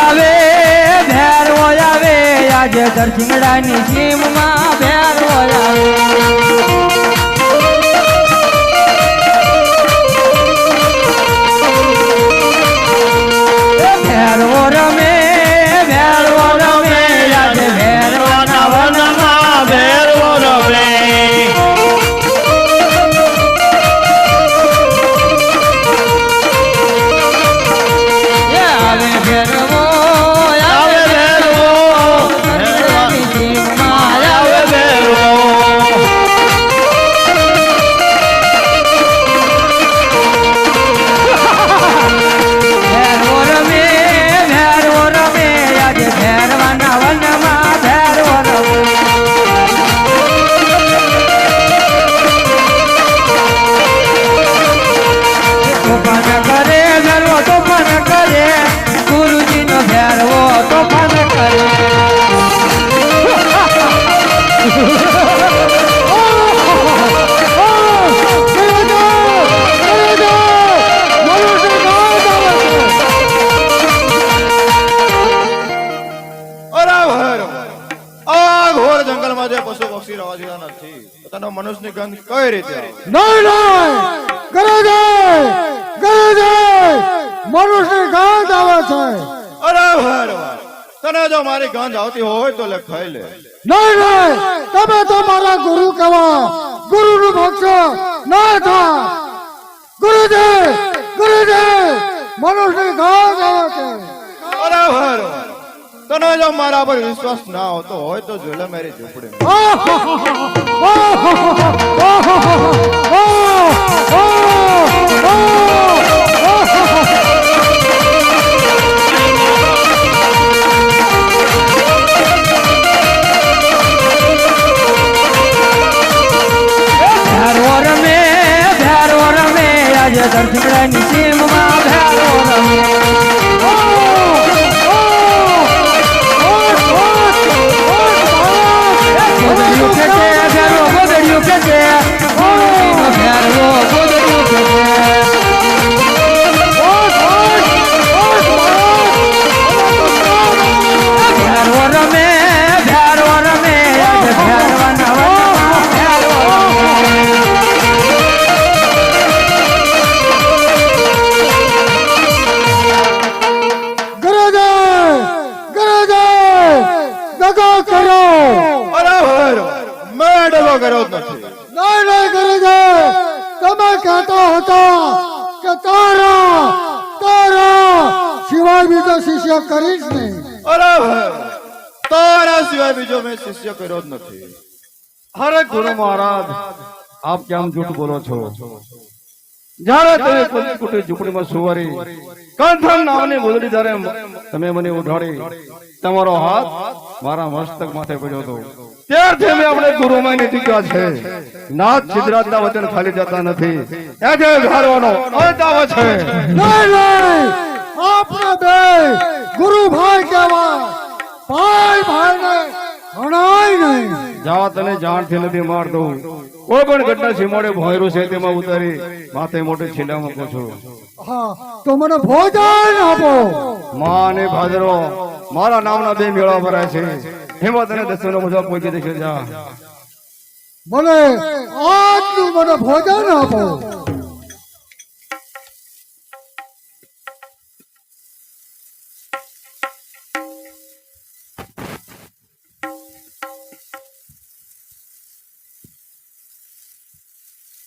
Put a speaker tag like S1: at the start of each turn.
S1: આવે આજે દરસિંગડાની સીમમાં ભેરો આવે
S2: મનુષ્યની ગંધ કઈ રીતે
S3: મનુષ્યની ગંધ આવે છે.
S2: અરે તને જો મારી ગંધ આવતી હોય તો ખાઈ લે.
S3: નહીં તમે તો મારા ગુરુ કહેવા ગુરુ નું ભક્ત ના થા. ગુરુદેવ મનુષ્યની ગંધ આવે છે.
S2: અરે તને જો મારા પર વિશ્વાસ ના આવતો હોય તો જોલે મારી ઝૂંપડી
S1: ભેરો રમે આજે દરસિંગડાની સીમમાં ભેરો રમે
S3: શિષ્ય કરીશ નહીં.
S2: અરે તારા સિવાય બીજો મેં શિષ્ય કર્યો જ નથી.
S4: અરે ગુરુ મહારાજ આપ કેમ જૂઠ બોલો છો? જ્યારે તમે પંચકુટી ઝૂંપડીમાં સુવારી કંઠન નામની બોલડી જ્યારે તમે મને ઉઠાડી તમારો હાથ મારા મસ્તક માથે પડ્યો હતો ત્યારથી મેં આપણે ગુરુમાં નીતિક્યા છે. નાથ સિદ્ધરાજના વચન ખાલી જતા નથી. એ જે ઘારવાનો અંત આવે છે.
S3: નહીં આપણે બે ગુરુ ભાઈ કહેવાય. ભાઈ ને હણાય નહીં.
S4: જાવા તને જાણથી નથી મારતો. કોઈ પણ ઘટના સીમાડે ભોયરું છે તેમાં ઉતારી માથે મોટે છીલા મૂકો છો.
S3: હા તો મને ભોજન આપો.
S4: માં અને ભાદરો મારા નામના બે મેળા ભરાય છે. એમાં તને દસનો બધા પહોંચી દેશે. જા
S3: મને આજનું મને ભોજન આપો.